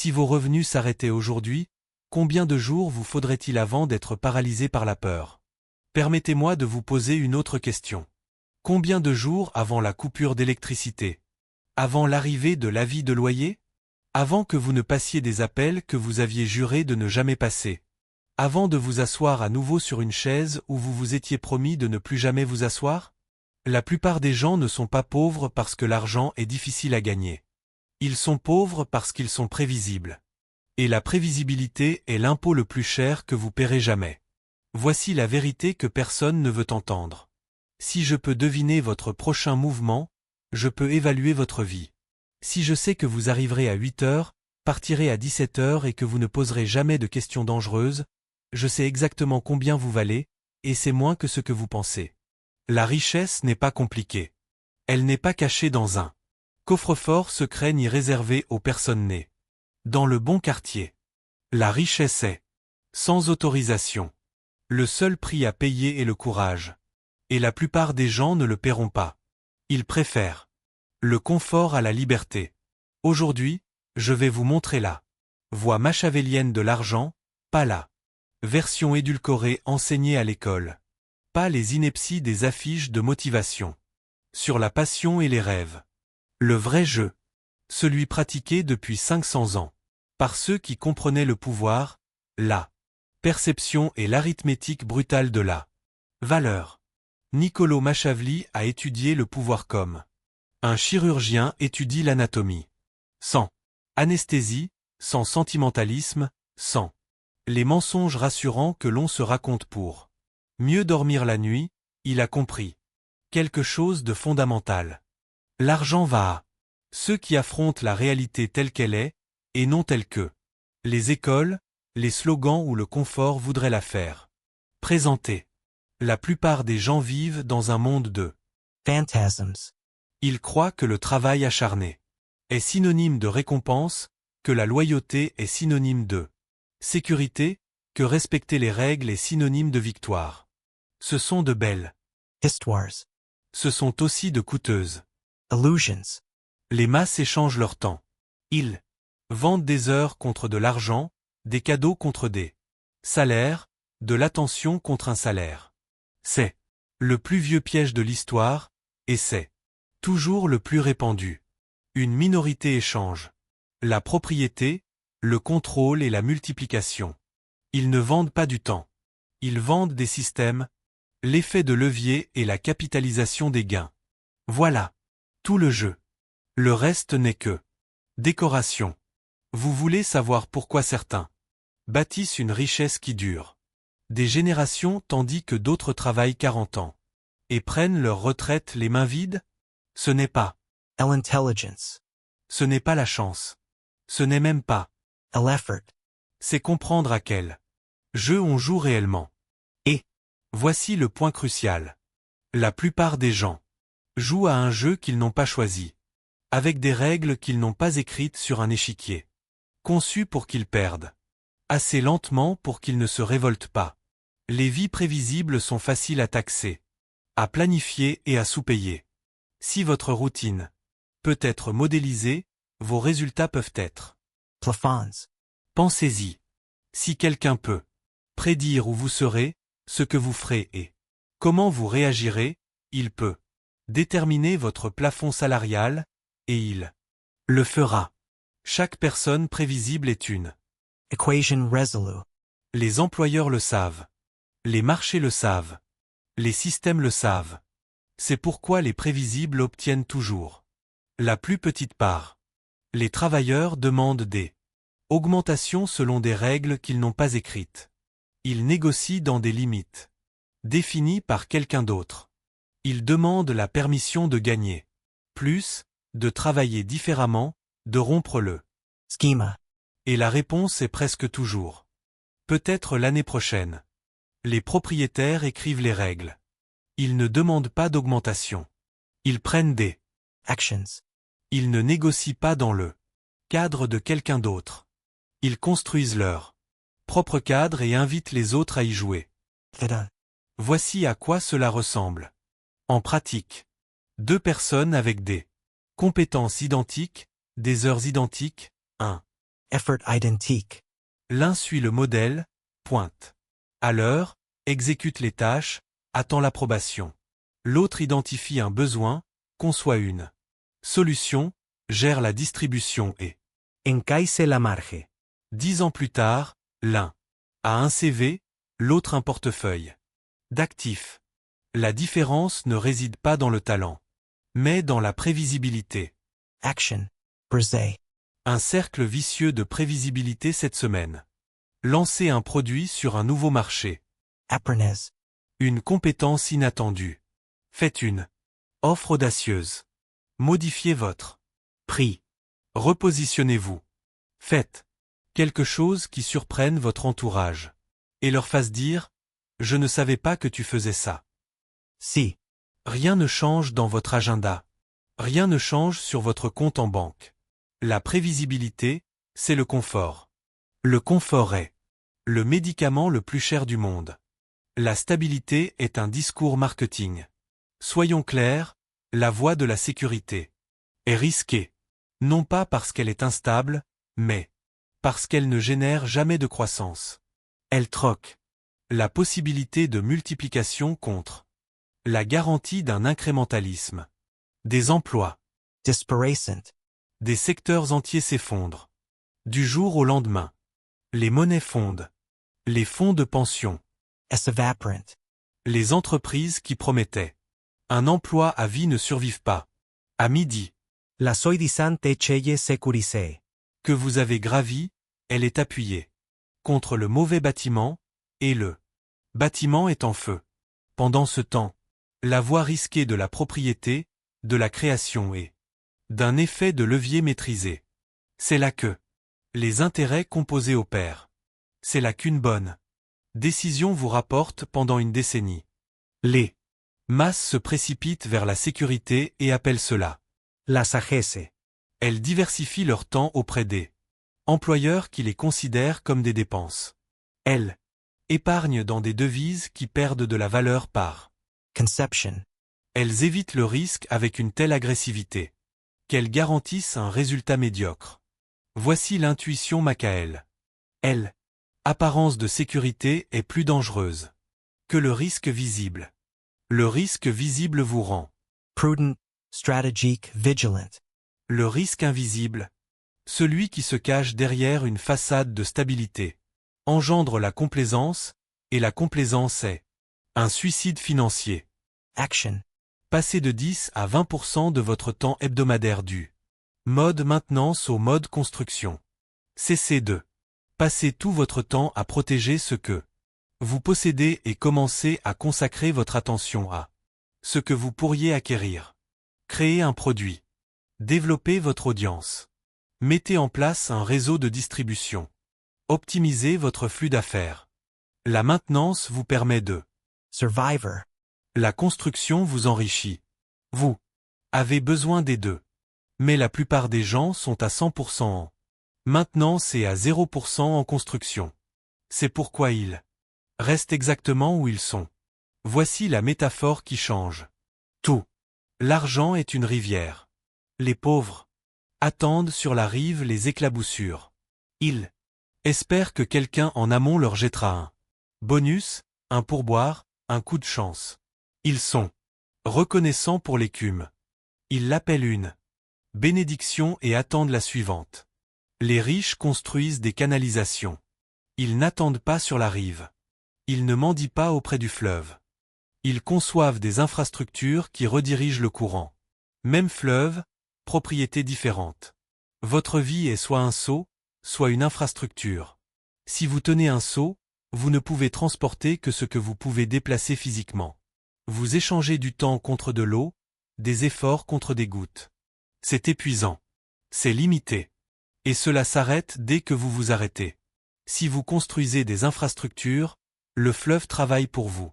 Si vos revenus s'arrêtaient aujourd'hui, combien de jours vous faudrait-il avant d'être paralysé par la peur? Permettez-moi de vous poser une autre question. Combien de jours avant la coupure d'électricité? Avant l'arrivée de l'avis de loyer? Avant que vous ne passiez des appels que vous aviez juré de ne jamais passer? Avant de vous asseoir à nouveau sur une chaise où vous vous étiez promis de ne plus jamais vous asseoir? La plupart des gens ne sont pas pauvres parce que l'argent est difficile à gagner. Ils sont pauvres parce qu'ils sont prévisibles. Et la prévisibilité est l'impôt le plus cher que vous paierez jamais. Voici la vérité que personne ne veut entendre. Si je peux deviner votre prochain mouvement, je peux évaluer votre vie. Si je sais que vous arriverez à 8 heures, partirez à 17 heures et que vous ne poserez jamais de questions dangereuses, je sais exactement combien vous valez, et c'est moins que ce que vous pensez. La richesse n'est pas compliquée. Elle n'est pas cachée dans un coffre-fort secret ni réservé aux personnes nées dans le bon quartier. La richesse est sans autorisation. Le seul prix à payer est le courage. Et la plupart des gens ne le paieront pas. Ils préfèrent le confort à la liberté. Aujourd'hui, je vais vous montrer la voie machiavélienne de l'argent, pas la version édulcorée enseignée à l'école. Pas les inepties des affiches de motivation. Sur la passion et les rêves. Le vrai jeu. Celui pratiqué depuis 500 ans. Par ceux qui comprenaient le pouvoir, la perception et l'arithmétique brutale de la valeur. Niccolò Machiavelli a étudié le pouvoir comme un chirurgien étudie l'anatomie. Sans anesthésie, sans sentimentalisme, sans les mensonges rassurants que l'on se raconte pour mieux dormir la nuit, il a compris quelque chose de fondamental. L'argent va à ceux qui affrontent la réalité telle qu'elle est, et non telle que les écoles, les slogans ou le confort voudraient la faire présenter. La plupart des gens vivent dans un monde de phantasms. Ils croient que le travail acharné est synonyme de récompense, que la loyauté est synonyme de sécurité, que respecter les règles est synonyme de victoire. Ce sont de belles Histoires. Ce sont aussi de coûteuses Illusions. Les masses échangent leur temps. Ils vendent des heures contre de l'argent, des cadeaux contre des salaires, de l'attention contre un salaire. C'est le plus vieux piège de l'histoire, et c'est toujours le plus répandu. Une minorité échange la propriété, le contrôle et la multiplication. Ils ne vendent pas du temps. Ils vendent des systèmes, l'effet de levier et la capitalisation des gains. Voilà tout le jeu. Le reste n'est que décoration. Vous voulez savoir pourquoi certains bâtissent une richesse qui dure des générations tandis que d'autres travaillent 40 ans et prennent leur retraite les mains vides? Ce n'est pas L'intelligence. Ce n'est pas la chance. Ce n'est même pas L'effort. C'est comprendre à quel jeu on joue réellement. Et voici le point crucial. La plupart des gens jouent à un jeu qu'ils n'ont pas choisi, avec des règles qu'ils n'ont pas écrites sur un échiquier, conçues pour qu'ils perdent, assez lentement pour qu'ils ne se révoltent pas. Les vies prévisibles sont faciles à taxer, à planifier et à sous-payer. Si votre routine peut être modélisée, vos résultats peuvent être Plafonds. Pensez-y. Si quelqu'un peut prédire où vous serez, ce que vous ferez et comment vous réagirez, il peut déterminer votre plafond salarial, et il le fera. Chaque personne prévisible est une Equation résolue. Les employeurs le savent. Les marchés le savent. Les systèmes le savent. C'est pourquoi les prévisibles obtiennent toujours la plus petite part. Les travailleurs demandent des augmentations selon des règles qu'ils n'ont pas écrites. Ils négocient dans des limites définies par quelqu'un d'autre. Ils demandent la permission de gagner plus, de travailler différemment, de rompre le Schema. Et la réponse est presque toujours peut-être l'année prochaine. Les propriétaires écrivent les règles. Ils ne demandent pas d'augmentation. Ils prennent des Actions. Ils ne négocient pas dans le cadre de quelqu'un d'autre. Ils construisent leur propre cadre et invitent les autres à y jouer. Vida. Voici à quoi cela ressemble. En pratique, deux personnes avec des compétences identiques, des heures identiques, un effort identique. L'un suit le modèle, pointe. À l'heure, exécute les tâches, attend l'approbation. L'autre identifie un besoin, conçoit une solution, gère la distribution et Encaisse la marge. 10 ans plus tard, l'un a un CV, l'autre un portefeuille d'actifs. La différence ne réside pas dans le talent, mais dans la prévisibilité. Action. Brise. Un cercle vicieux de prévisibilité cette semaine. Lancez un produit sur un nouveau marché. Apprenez. Une compétence inattendue. Faites une offre audacieuse. Modifiez votre prix. Repositionnez-vous. Faites quelque chose qui surprenne votre entourage et leur fasse dire « Je ne savais pas que tu faisais ça ». Si. Rien ne change dans votre agenda. Rien ne change sur votre compte en banque. La prévisibilité, c'est le confort. Le confort est le médicament le plus cher du monde. La stabilité est un discours marketing. Soyons clairs, la voie de la sécurité est risquée. Non pas parce qu'elle est instable, mais parce qu'elle ne génère jamais de croissance. Elle troque la possibilité de multiplication contre la garantie d'un incrémentalisme. Des emplois, Disparacent. des secteurs entiers s'effondrent. Du jour au lendemain. Les monnaies fondent. Les fonds de pension. Evaporant. Les entreprises qui promettaient un emploi à vie ne survivent pas. À midi. La soidisante cheye securise. Que vous avez gravi, elle est appuyée contre le mauvais bâtiment, et le bâtiment est en feu. Pendant ce temps, la voie risquée de la propriété, de la création et d'un effet de levier maîtrisé. C'est là que les intérêts composés opèrent. C'est là qu'une bonne décision vous rapporte pendant une décennie. Les masses se précipitent vers la sécurité et appellent cela La sagesse. elles diversifient leur temps auprès des employeurs qui les considèrent comme des dépenses. Elles épargnent dans des devises qui perdent de la valeur par Conception. elles évitent le risque avec une telle agressivité qu'elles garantissent un résultat médiocre. Voici l'intuition Machiavel. Elle, apparence de sécurité est plus dangereuse que le risque visible. Le risque visible vous rend Prudent. Strategic. Vigilant. le risque invisible, celui qui se cache derrière une façade de stabilité, engendre la complaisance, et la complaisance est un suicide financier. Action. Passez de 10 à 20% de votre temps hebdomadaire du mode maintenance au mode construction. Cessez de passer tout votre temps à protéger ce que vous possédez et commencez à consacrer votre attention à ce que vous pourriez acquérir. Créez un produit. Développez votre audience. Mettez en place un réseau de distribution. Optimisez votre flux d'affaires. La maintenance vous permet de Survivor. la construction vous enrichit. Vous avez besoin des deux. Mais la plupart des gens sont à 100% en maintenance et à 0% en construction. C'est pourquoi ils restent exactement où ils sont. Voici la métaphore qui change tout. L'argent est une rivière. Les pauvres attendent sur la rive les éclaboussures. Ils espèrent que quelqu'un en amont leur jettera un bonus, un pourboire, un coup de chance. Ils sont reconnaissants pour l'écume. Ils l'appellent une bénédiction et attendent la suivante. Les riches construisent des canalisations. Ils n'attendent pas sur la rive. Ils ne mendient pas auprès du fleuve. Ils conçoivent des infrastructures qui redirigent le courant. Même fleuve, propriété différente. Votre vie est soit un seau, soit une infrastructure. Si vous tenez un seau, vous ne pouvez transporter que ce que vous pouvez déplacer physiquement. Vous échangez du temps contre de l'eau, des efforts contre des gouttes. C'est épuisant. C'est limité. Et cela s'arrête dès que vous vous arrêtez. Si vous construisez des infrastructures, le fleuve travaille pour vous.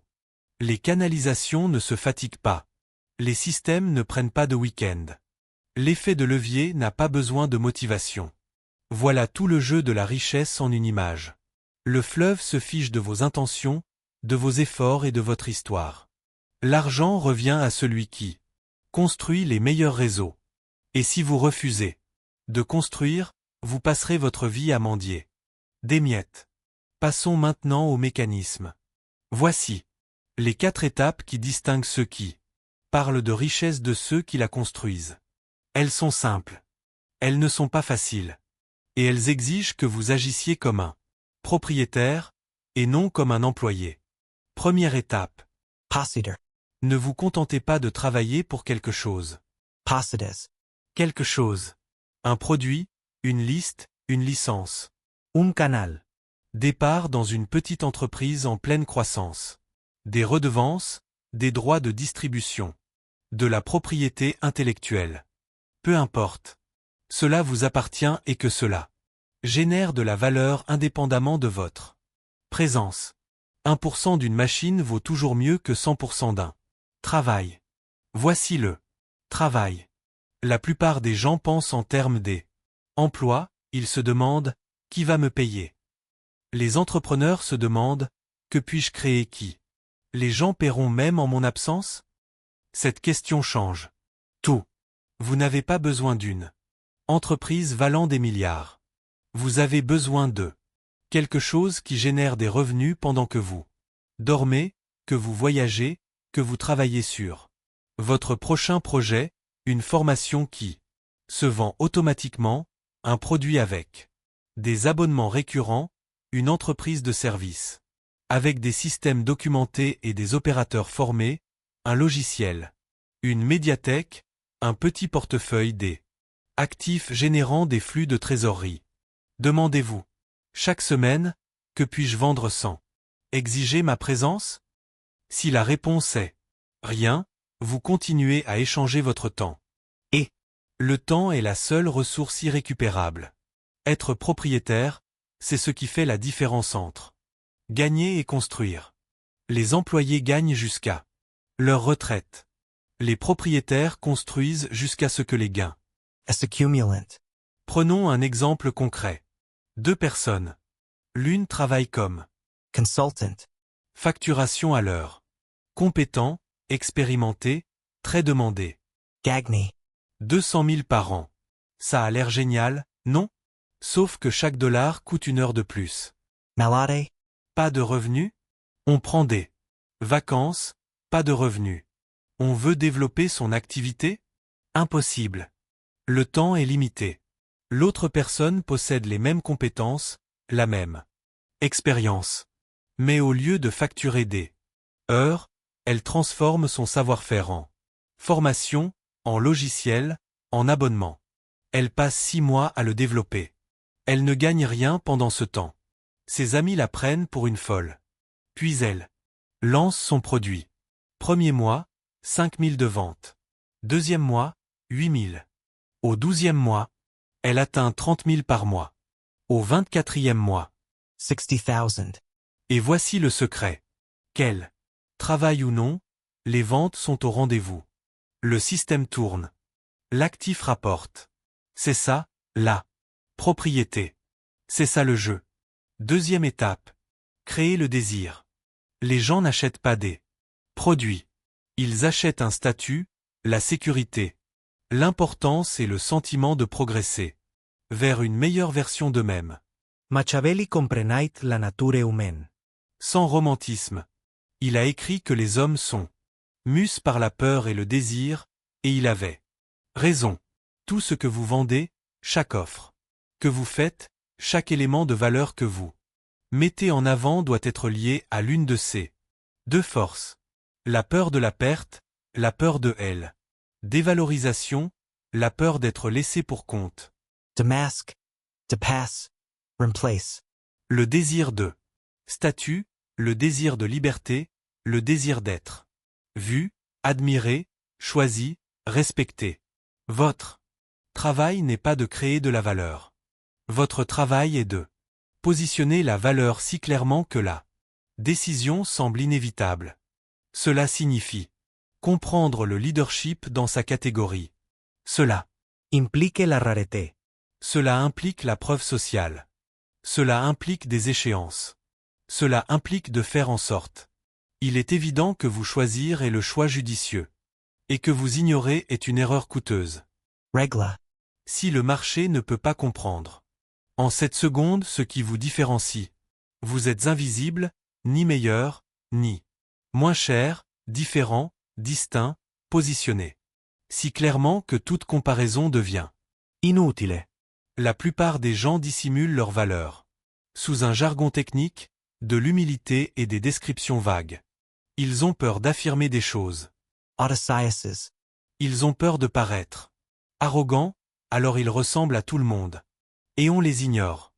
Les canalisations ne se fatiguent pas. Les systèmes ne prennent pas de week-end. L'effet de levier n'a pas besoin de motivation. Voilà tout le jeu de la richesse en une image. Le fleuve se fiche de vos intentions, de vos efforts et de votre histoire. L'argent revient à celui qui construit les meilleurs réseaux. Et si vous refusez de construire, Vous passerez votre vie à mendier. Des miettes. Passons maintenant au mécanisme. Voici les 4 étapes qui distinguent ceux qui parlent de richesse de ceux qui la construisent. Elles sont simples. Elles ne sont pas faciles. Et elles exigent que vous agissiez comme un propriétaire, et non comme un employé. Première étape. Positor. Ne vous contentez pas de travailler pour quelque chose. Positas. Quelque chose. Un produit, une liste, une licence. Un canal. Départ dans une petite entreprise en pleine croissance. Des redevances, des droits de distribution. De la propriété intellectuelle. Peu importe. Cela vous appartient et que cela génère de la valeur indépendamment de votre présence. 1% d'une machine vaut toujours mieux que 100% d'un travail. Voici le travail. La plupart des gens pensent en termes des emplois, ils se demandent « qui va me payer ?» Les entrepreneurs se demandent « que puis-je créer qui ?» Les gens paieront même en mon absence? Cette question change tout. Vous n'avez pas besoin d'une entreprise valant des milliards. Vous avez besoin de quelque chose qui génère des revenus pendant que vous dormez, que vous voyagez, que vous travaillez sur votre prochain projet, une formation qui se vend automatiquement, un produit avec des abonnements récurrents, une entreprise de service avec des systèmes documentés et des opérateurs formés, un logiciel, une médiathèque, un petit portefeuille des actifs générant des flux de trésorerie. Demandez-vous, chaque semaine, que puis-je vendre sans exiger ma présence? Si la réponse est rien, vous continuez à échanger votre temps. Et le temps est la seule ressource irrécupérable. Être propriétaire, c'est ce qui fait la différence entre gagner et construire. Les employés gagnent jusqu'à leur retraite. Les propriétaires construisent jusqu'à ce que les gains Accumulant. Prenons un exemple concret. 2 personnes. L'une travaille comme Consultant. facturation à l'heure. Compétent, expérimenté, très demandé. Gagne. 200 000 par an. Ça a l'air génial, non? Sauf que chaque dollar coûte 1 heure de plus. Malade. Pas de revenus? On prend des vacances, pas de revenus. On veut développer son activité? Impossible. Le temps est limité. L'autre personne possède les mêmes compétences, la même expérience. Mais au lieu de facturer des heures, elle transforme son savoir-faire en formation, en logiciel, en abonnement. Elle passe 6 mois à le développer. Elle ne gagne rien pendant ce temps. Ses amis la prennent pour une folle. Puis elle lance son produit. Premier mois, 5 000 de ventes. Deuxième mois, 8 000. Au 12e mois, elle atteint 30 000 par mois. Au 24e mois, 60,000. et voici le secret. Qu'elle travaille ou non, les ventes sont au rendez-vous. Le système tourne. L'actif rapporte. C'est ça, la propriété. C'est ça le jeu. Deuxième étape. Créer le désir. Les gens n'achètent pas des produits. Ils achètent un statut, la sécurité, l'importance et le sentiment de progresser vers une meilleure version d'eux-mêmes. Machiavelli comprenait la nature humaine. Sans romantisme. Il a écrit que les hommes sont mus par la peur et le désir, et il avait raison. Tout ce que vous vendez, chaque offre que vous faites, chaque élément de valeur que vous mettez en avant doit être lié à l'une de ces 2 forces. La peur de la perte, la peur de elle. Dévalorisation, la peur d'être laissé pour compte. To mask. To pass. Replace. Le désir de statut, le désir de liberté, le désir d'être vu, admiré, choisi, respecté. Votre travail n'est pas de créer de la valeur. Votre travail est de positionner la valeur si clairement que la décision semble inévitable. Cela signifie comprendre le leadership dans sa catégorie. Cela Implique la rareté. Cela implique la preuve sociale. Cela implique des échéances. Cela implique de faire en sorte. Il est évident que vous choisir est le choix judicieux. Et que vous ignorer est une erreur coûteuse. Regla. Si le marché ne peut pas comprendre En 7 secondes, ce qui vous différencie. Vous êtes invisible, ni meilleur, ni moins cher, différent, distinct, positionné. Si clairement que toute comparaison devient inutile. La plupart des gens dissimulent leur valeur. Sous un jargon technique, de l'humilité et des descriptions vagues. Ils ont peur d'affirmer des choses. Autosiasis. Ils ont peur de paraître arrogants, alors ils ressemblent à tout le monde. Et on les ignore.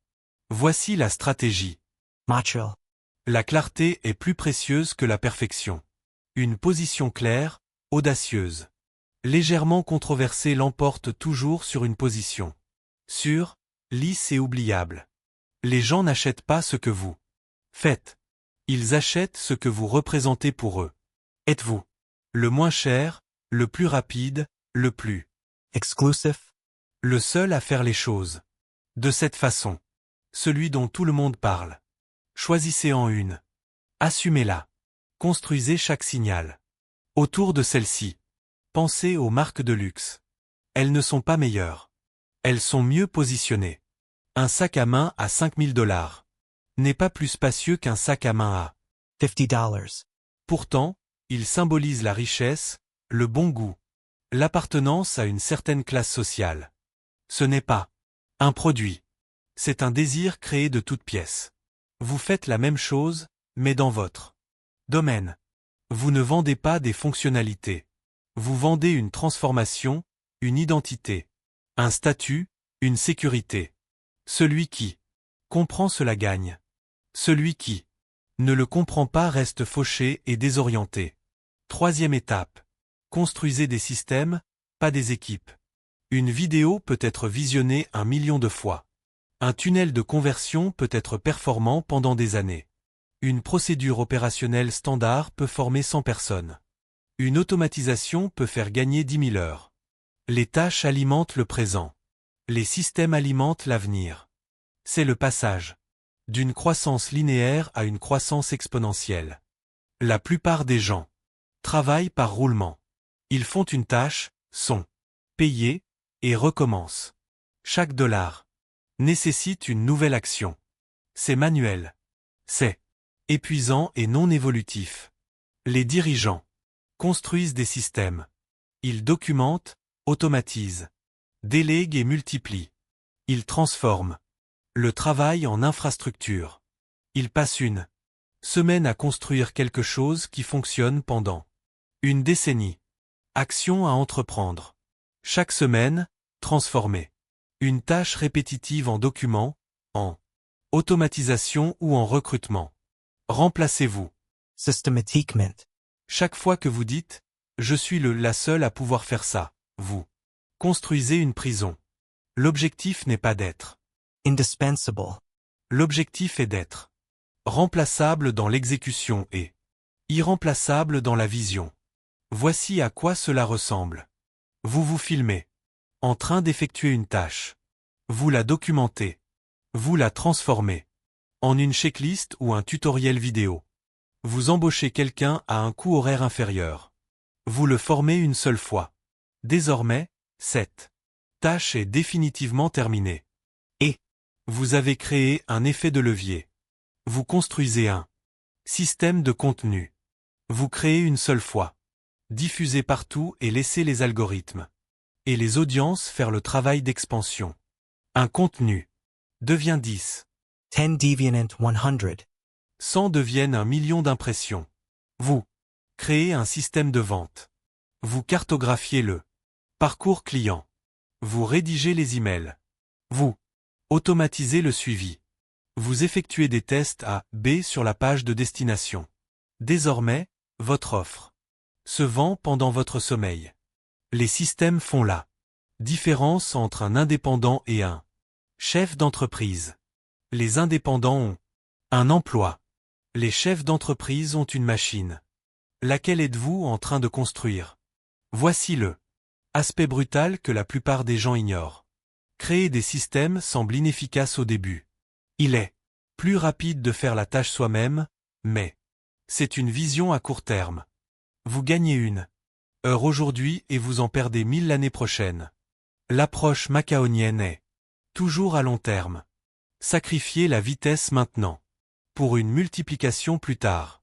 Voici la stratégie. Macho. La clarté est plus précieuse que la perfection. Une position claire, audacieuse. Légèrement controversée l'emporte toujours sur une position sûre, lisse et oubliable. Les gens n'achètent pas ce que vous faites. Ils achètent ce que vous représentez pour eux. Êtes-vous le moins cher, le plus rapide, le plus Exclusive. le seul à faire les choses de cette façon? Celui dont tout le monde parle. Choisissez en une. Assumez-la. Construisez chaque signal. Autour de celle-ci, pensez aux marques de luxe. Elles ne sont pas meilleures. Elles sont mieux positionnées. Un sac à main à $5000 n'est pas plus spacieux qu'un sac à main à $50. Pourtant, il symbolise la richesse, le bon goût, l'appartenance à une certaine classe sociale. Ce n'est pas un produit. C'est un désir créé de toutes pièces. Vous faites la même chose, mais dans votre domaine. Vous ne vendez pas des fonctionnalités. Vous vendez une transformation, une identité, un statut, une sécurité. Celui qui comprend cela gagne. Celui qui ne le comprend pas reste fauché et désorienté. Troisième étape. Construisez des systèmes, pas des équipes. Une vidéo peut être visionnée 1 million de fois. Un tunnel de conversion peut être performant pendant des années. Une procédure opérationnelle standard peut former 100 personnes. Une automatisation peut faire gagner 10 000 heures. Les tâches alimentent le présent. Les systèmes alimentent l'avenir. C'est le passage d'une croissance linéaire à une croissance exponentielle. La plupart des gens travaillent par roulement. Ils font une tâche, sont payés, et recommencent. Chaque dollar nécessite une nouvelle action. C'est manuel. C'est épuisant et non évolutif. Les dirigeants construisent des systèmes. Ils documentent, automatisent, délèguent et multiplient. Ils transforment le travail en infrastructure. Ils passent une semaine à construire quelque chose qui fonctionne pendant une décennie. Action à entreprendre. Chaque semaine, transformer une tâche répétitive en document, en automatisation ou en recrutement. Remplacez-vous. Systematiquement. Chaque fois que vous dites « Je suis la seule à pouvoir faire ça », vous construisez une prison. L'objectif n'est pas d'être Indispensable. L'objectif est d'être remplaçable dans l'exécution et irremplaçable dans la vision. Voici à quoi cela ressemble. Vous vous filmez en train d'effectuer une tâche. Vous la documentez. Vous la transformez en une checklist ou un tutoriel vidéo. Vous embauchez quelqu'un à un coût horaire inférieur. Vous le formez une seule fois. Désormais, cette tâche est définitivement terminée. Et vous avez créé un effet de levier. Vous construisez un système de contenu. Vous créez une seule fois. Diffusez partout et laissez les algorithmes et les audiences faire le travail d'expansion. Un contenu devient 10. 10 deviant 100. 100 deviennent 1 million d'impressions. Vous créez un système de vente. Vous cartographiez le parcours client. Vous rédigez les emails. Vous automatisez le suivi. Vous effectuez des tests A, B sur la page de destination. Désormais, votre offre se vend pendant votre sommeil. Les systèmes font la différence entre un indépendant et un chef d'entreprise. Les indépendants ont un emploi. Les chefs d'entreprise ont une machine. Laquelle êtes-vous en train de construire? Voici le aspect brutal que la plupart des gens ignorent. Créer des systèmes semble inefficace au début. Il est plus rapide de faire la tâche soi-même, mais c'est une vision à court terme. Vous gagnez 1 heure aujourd'hui et vous en perdez 1000 l'année prochaine. L'approche macaonienne est toujours à long terme. Sacrifiez la vitesse maintenant. Pour une multiplication plus tard.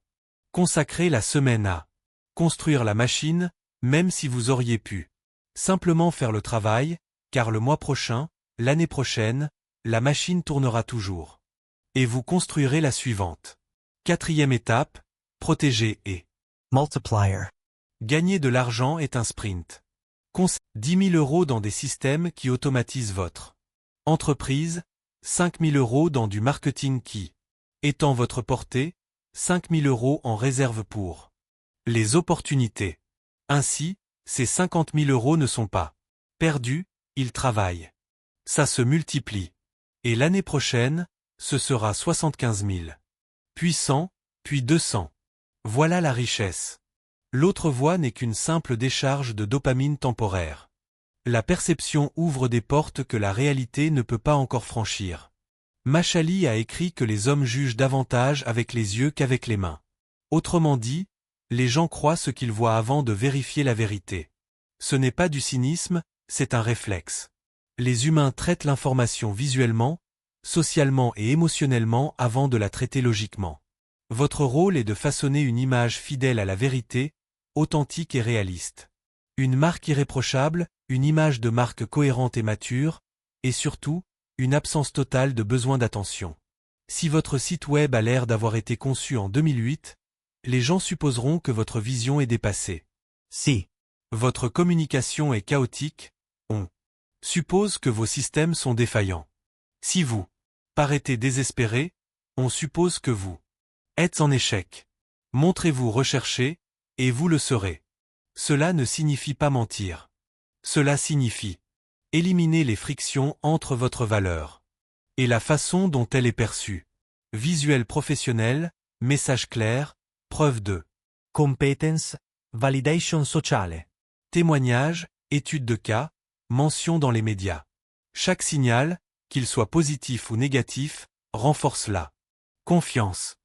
Consacrez la semaine à construire la machine, même si vous auriez pu simplement faire le travail, car le mois prochain, l'année prochaine, la machine tournera toujours. Et vous construirez la suivante. 4e étape, protéger et Multiplier. gagner de l'argent est un sprint. 10 000 € dans des systèmes qui automatisent votre entreprise, 5 000 € dans du marketing qui étend votre portée, 5 000 € en réserve pour les opportunités. Ainsi, ces 50 000 € ne sont pas perdus, ils travaillent. Ça se multiplie. Et l'année prochaine, ce sera 75 000. Puis 100, puis 200. Voilà la richesse. L'autre voie n'est qu'une simple décharge de dopamine temporaire. La perception ouvre des portes que la réalité ne peut pas encore franchir. Machali a écrit que les hommes jugent davantage avec les yeux qu'avec les mains. Autrement dit, les gens croient ce qu'ils voient avant de vérifier la vérité. Ce n'est pas du cynisme, c'est un réflexe. Les humains traitent l'information visuellement, socialement et émotionnellement avant de la traiter logiquement. Votre rôle est de façonner une image fidèle à la vérité, authentique et réaliste. Une marque irréprochable, une image de marque cohérente et mature, et surtout, une absence totale de besoin d'attention. Si votre site web a l'air d'avoir été conçu en 2008, les gens supposeront que votre vision est dépassée. Si votre communication est chaotique, on suppose que vos systèmes sont défaillants. Si vous paraissez désespéré, on suppose que vous êtes en échec. Montrez-vous recherché, et vous le serez. Cela ne signifie pas mentir. Cela signifie éliminer les frictions entre votre valeur et la façon dont elle est perçue. Visuel professionnel, message clair, preuve de competence, validation sociale. témoignage, étude de cas, mention dans les médias. Chaque signal, qu'il soit positif ou négatif, renforce la confiance.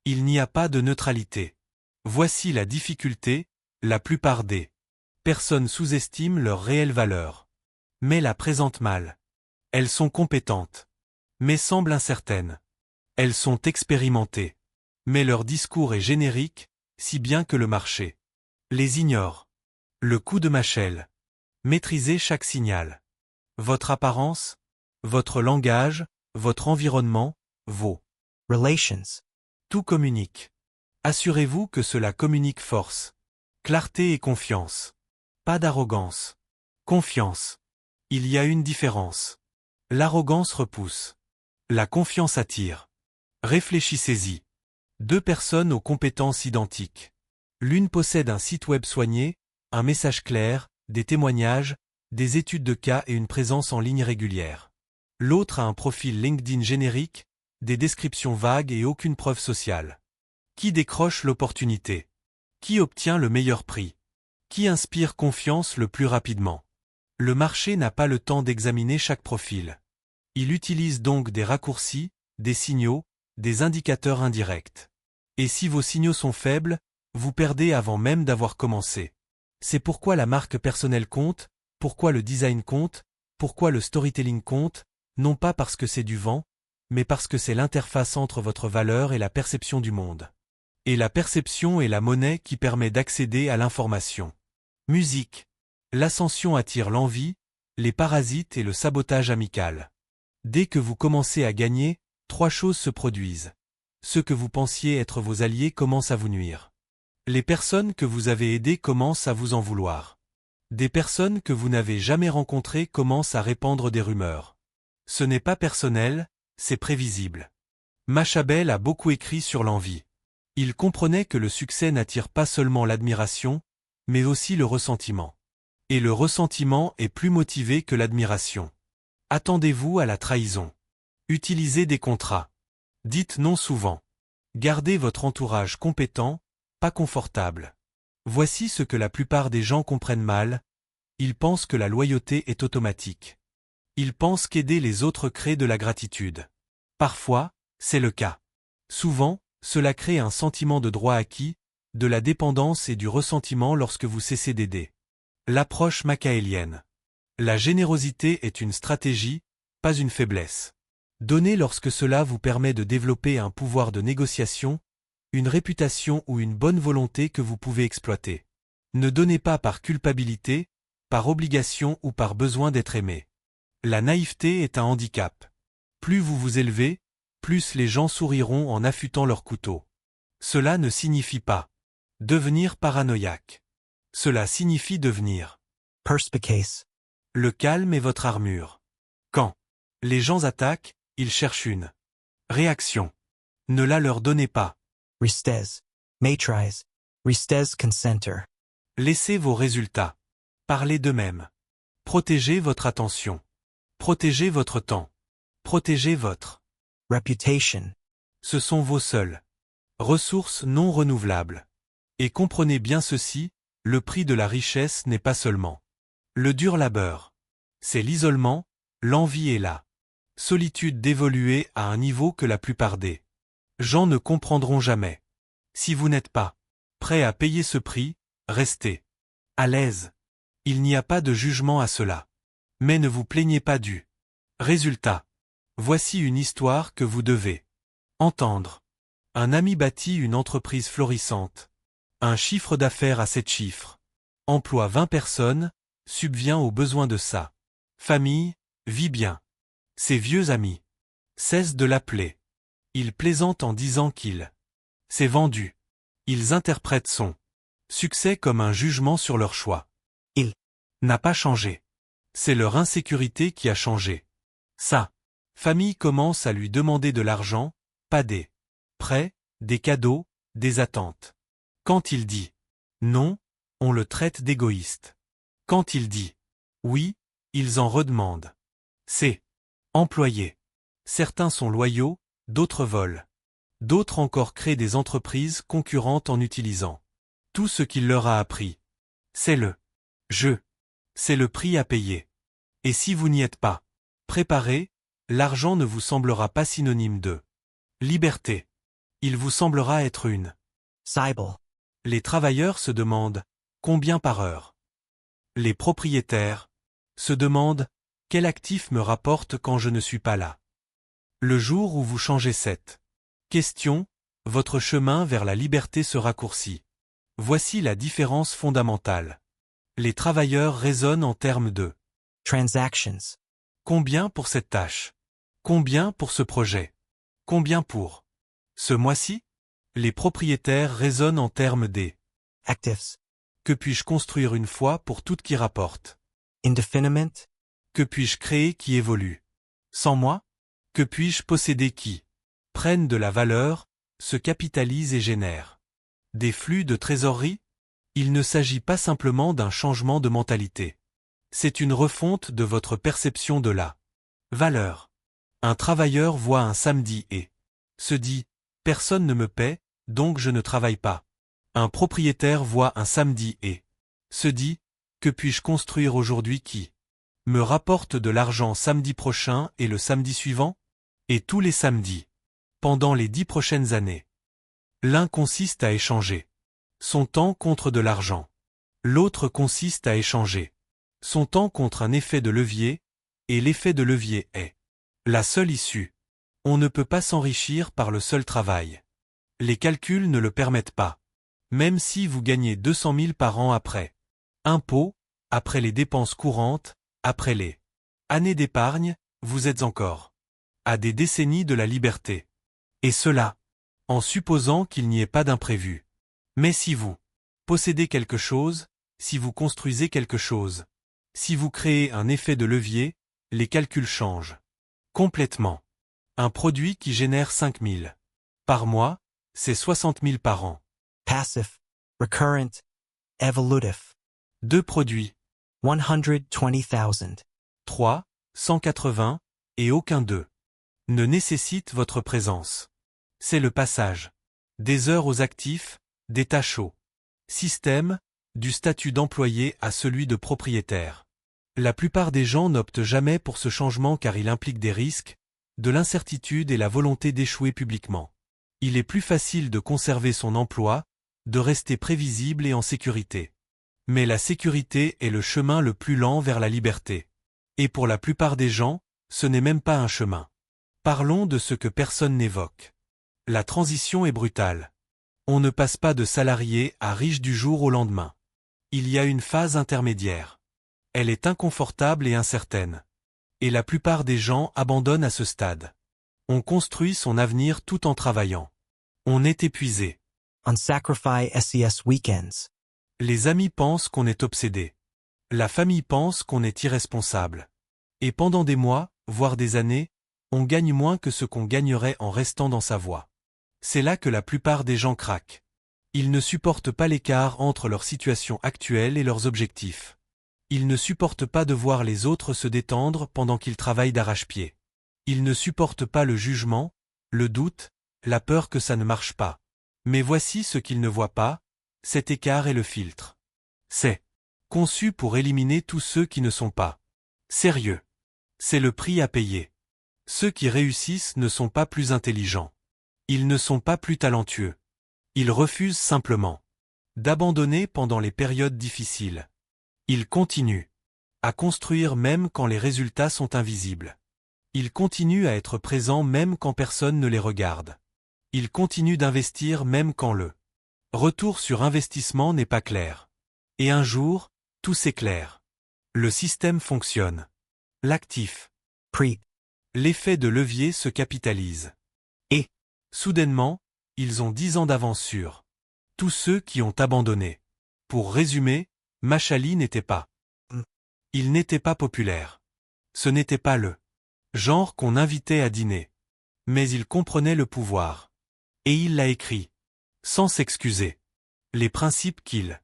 Il n'y a pas de neutralité. Voici la difficulté, la plupart des personnes sous-estiment leur réelle valeur. Mais la présentent mal. Elles sont compétentes, mais semblent incertaines. Elles sont expérimentées, mais leur discours est générique, si bien que le marché les ignore. Le coup de machelle. Maîtrisez chaque signal. Votre apparence, votre langage, votre environnement, vos Relations. tout communique. Assurez-vous que cela communique force, clarté et confiance. Pas d'arrogance. Confiance. Il y a une différence. L'arrogance repousse. La confiance attire. Réfléchissez-y. Deux personnes aux compétences identiques. L'une possède un site web soigné, un message clair, des témoignages, des études de cas et une présence en ligne régulière. L'autre a un profil LinkedIn générique, des descriptions vagues et aucune preuve sociale. Qui décroche l'opportunité? Qui obtient le meilleur prix? Qui inspire confiance le plus rapidement? Le marché n'a pas le temps d'examiner chaque profil. Il utilise donc des raccourcis, des signaux, des indicateurs indirects. Et si vos signaux sont faibles, vous perdez avant même d'avoir commencé. C'est pourquoi la marque personnelle compte, pourquoi le design compte, pourquoi le storytelling compte, non pas parce que c'est du vent, mais parce que c'est l'interface entre votre valeur et la perception du monde. Et la perception est la monnaie qui permet d'accéder à l'information. Musique. L'ascension attire l'envie, les parasites et le sabotage amical. Dès que vous commencez à gagner, 3 choses se produisent. Ceux que vous pensiez être vos alliés commencent à vous nuire. Les personnes que vous avez aidées commencent à vous en vouloir. Des personnes que vous n'avez jamais rencontrées commencent à répandre des rumeurs. Ce n'est pas personnel, c'est prévisible. Machabel a beaucoup écrit sur l'envie. Il comprenait que le succès n'attire pas seulement l'admiration, mais aussi le ressentiment. Et le ressentiment est plus motivé que l'admiration. Attendez-vous à la trahison. Utilisez des contrats. Dites non souvent. Gardez votre entourage compétent, pas confortable. Voici ce que la plupart des gens comprennent mal. Ils pensent que la loyauté est automatique. Ils pensent qu'aider les autres crée de la gratitude. Parfois, c'est le cas. Souvent, cela crée un sentiment de droit acquis, de la dépendance et du ressentiment lorsque vous cessez d'aider. L'approche machiavélienne. La générosité est une stratégie, pas une faiblesse. Donnez lorsque cela vous permet de développer un pouvoir de négociation, une réputation ou une bonne volonté que vous pouvez exploiter. Ne donnez pas par culpabilité, par obligation ou par besoin d'être aimé. La naïveté est un handicap. Plus vous vous élevez, plus les gens souriront en affûtant leur couteau. Cela ne signifie pas devenir paranoïaque. Cela signifie devenir perspicace, le calme est votre armure. Quand les gens attaquent, ils cherchent une réaction. Ne la leur donnez pas. restes, matrise, restes consenter, Laissez vos résultats parler d'eux-mêmes. Protégez votre attention. Protégez votre temps. Protégez votre reputation, ce sont vos seules ressources non renouvelables. Et comprenez bien ceci, le prix de la richesse n'est pas seulement le dur labeur. C'est l'isolement, l'envie et la solitude d'évoluer à un niveau que la plupart des gens ne comprendront jamais. Si vous n'êtes pas prêt à payer ce prix, restez à l'aise. Il n'y a pas de jugement à cela. Mais ne vous plaignez pas du résultat. Voici une histoire que vous devez entendre. Un ami bâtit une entreprise florissante. Un chiffre d'affaires à 7 chiffres. Emploie 20 personnes, subvient aux besoins de sa famille, vit bien. Ses vieux amis cessent de l'appeler. Il plaisante en disant qu'il s'est vendu. Ils interprètent son succès comme un jugement sur leur choix. Il n'a pas changé. C'est leur insécurité qui a changé. Sa famille commence à lui demander de l'argent, pas des prêts, des cadeaux, des attentes. Quand il dit non, on le traite d'égoïste. Quand il dit oui, ils en redemandent. Ses employés. Certains sont loyaux, d'autres volent. D'autres encore créent des entreprises concurrentes en utilisant tout ce qu'il leur a appris. C'est le jeu. C'est le prix à payer. Et si vous n'y êtes pas préparé, l'argent ne vous semblera pas synonyme de liberté. Il vous semblera être une Cybele, Les travailleurs se demandent combien par heure. Les propriétaires se demandent quel actif me rapporte quand je ne suis pas là. Le jour où vous changez cette question, votre chemin vers la liberté se raccourcit. Voici la différence fondamentale. Les travailleurs raisonnent en termes de transactions, combien pour cette tâche? Combien pour ce projet? Combien pour ce mois-ci? Les propriétaires raisonnent en termes des actives, que puis-je construire une fois pour toutes qui rapportent? indefiniment, Que puis-je créer qui évolue? Sans moi? Que puis-je posséder qui prennent de la valeur, se capitalisent et génèrent des flux de trésorerie? Il ne s'agit pas simplement d'un changement de mentalité. C'est une refonte de votre perception de la valeur. Un travailleur voit un samedi et se dit « Personne ne me paie, donc je ne travaille pas ». Un propriétaire voit un samedi et se dit « Que puis-je construire aujourd'hui qui me rapporte de l'argent samedi prochain et le samedi suivant, et tous les samedis, pendant les 10 prochaines années ». L'un consiste à échanger son temps contre de l'argent. L'autre consiste à échanger son temps contre un effet de levier, et l'effet de levier est la seule issue. On ne peut pas s'enrichir par le seul travail. Les calculs ne le permettent pas. Même si vous gagnez 200 000 par an après impôts, après les dépenses courantes, après les années d'épargne, vous êtes encore à des décennies de la liberté. Et cela, en supposant qu'il n'y ait pas d'imprévu. Mais si vous possédez quelque chose, si vous construisez quelque chose, si vous créez un effet de levier, les calculs changent complètement. Un produit qui génère 5 000 par mois, c'est 60 000 par an. passive, recurrent, evolutive, 2 produits, 120,000, 3, 180, et aucun d'eux ne nécessite votre présence. C'est le passage des heures aux actifs, des tâches au système, du statut d'employé à celui de propriétaire. La plupart des gens n'optent jamais pour ce changement car il implique des risques, de l'incertitude et la volonté d'échouer publiquement. Il est plus facile de conserver son emploi, de rester prévisible et en sécurité. Mais la sécurité est le chemin le plus lent vers la liberté. Et pour la plupart des gens, ce n'est même pas un chemin. Parlons de ce que personne n'évoque. La transition est brutale. On ne passe pas de salarié à riche du jour au lendemain. Il y a une phase intermédiaire. Elle est inconfortable et incertaine. Et la plupart des gens abandonnent à ce stade. On construit son avenir tout en travaillant. On est épuisé. On sacrifice SES weekends. Les amis pensent qu'on est obsédé. La famille pense qu'on est irresponsable. Et pendant des mois, voire des années, on gagne moins que ce qu'on gagnerait en restant dans sa voie. C'est là que la plupart des gens craquent. Ils ne supportent pas l'écart entre leur situation actuelle et leurs objectifs. Ils ne supportent pas de voir les autres se détendre pendant qu'ils travaillent d'arrache-pied. Ils ne supportent pas le jugement, le doute, la peur que ça ne marche pas. Mais voici ce qu'ils ne voient pas, cet écart est le filtre. C'est conçu pour éliminer tous ceux qui ne sont pas sérieux. C'est le prix à payer. Ceux qui réussissent ne sont pas plus intelligents. Ils ne sont pas plus talentueux. Ils refusent simplement d'abandonner pendant les périodes difficiles. Ils continuent à construire même quand les résultats sont invisibles. Ils continuent à être présents même quand personne ne les regarde. Ils continuent d'investir même quand le retour sur investissement n'est pas clair. Et un jour, tout s'éclaire. Le système fonctionne. L'actif, Pre. l'effet de levier se capitalise. Et, soudainement, ils ont 10 ans d'avance sur tous ceux qui ont abandonné. Pour résumer, Machali n'était pas. Il n'était pas populaire. Ce n'était pas le genre qu'on invitait à dîner. Mais il comprenait le pouvoir. Et il l'a écrit. Sans s'excuser. Les principes qu'il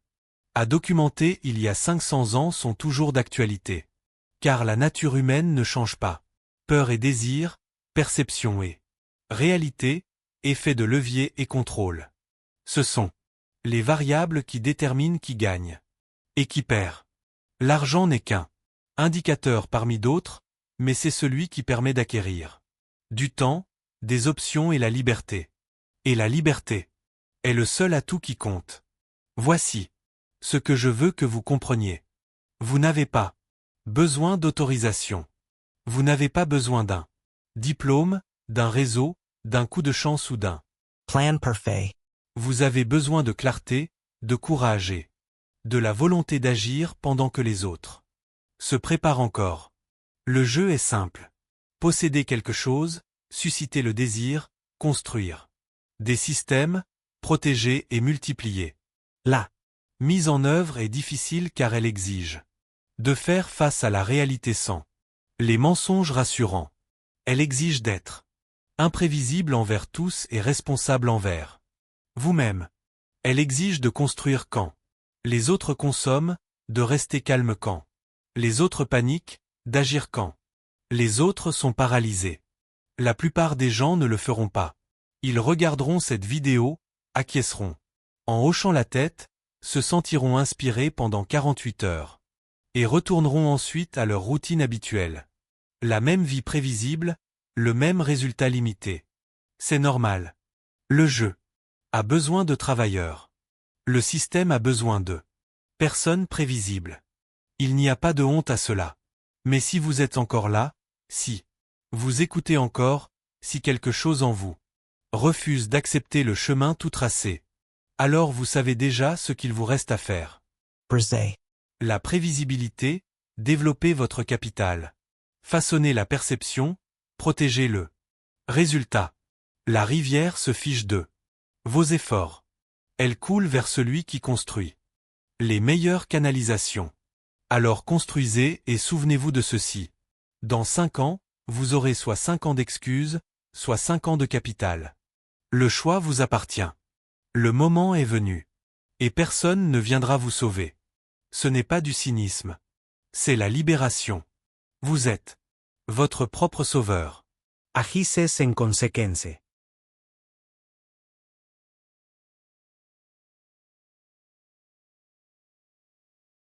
a documentés il y a 500 ans sont toujours d'actualité. Car la nature humaine ne change pas. Peur et désir, perception et réalité, effet de levier et contrôle. Ce sont les variables qui déterminent qui gagne et qui perd. L'argent n'est qu'un indicateur parmi d'autres, mais c'est celui qui permet d'acquérir du temps, des options et la liberté. Et la liberté est le seul atout qui compte. Voici ce que je veux que vous compreniez. Vous n'avez pas besoin d'autorisation. Vous n'avez pas besoin d'un diplôme, d'un réseau, d'un coup de chance ou d'un Plan parfait. Vous avez besoin de clarté, de courage et de la volonté d'agir pendant que les autres se préparent encore. Le jeu est simple. Posséder quelque chose, susciter le désir, construire des systèmes, protéger et multiplier. La mise en œuvre est difficile car elle exige de faire face à la réalité sans les mensonges rassurants. Elle exige d'être imprévisible envers tous et responsable envers vous-même. Elle exige de construire quand les autres consomment, de rester calme quand les autres paniquent, d'agir quand les autres sont paralysés. La plupart des gens ne le feront pas. Ils regarderont cette vidéo, acquiesceront en hochant la tête, se sentiront inspirés pendant 48 heures et retourneront ensuite à leur routine habituelle. La même vie prévisible, le même résultat limité. C'est normal. Le jeu a besoin de travailleurs. Le système a besoin de personnes prévisibles. Il n'y a pas de honte à cela. Mais si vous êtes encore là, si vous écoutez encore, si quelque chose en vous refuse d'accepter le chemin tout tracé, alors vous savez déjà ce qu'il vous reste à faire. Brisé. La prévisibilité, développez votre capital. Façonnez la perception, protégez-le. Résultat. La rivière se fiche de vos efforts. Elle coule vers celui qui construit. Les meilleures canalisations. Alors construisez et souvenez-vous de ceci. Dans 5 ans, vous aurez soit 5 ans d'excuses, soit 5 ans de capital. Le choix vous appartient. Le moment est venu. Et personne ne viendra vous sauver. Ce n'est pas du cynisme. C'est la libération. Vous êtes votre propre sauveur. Agices en consequence.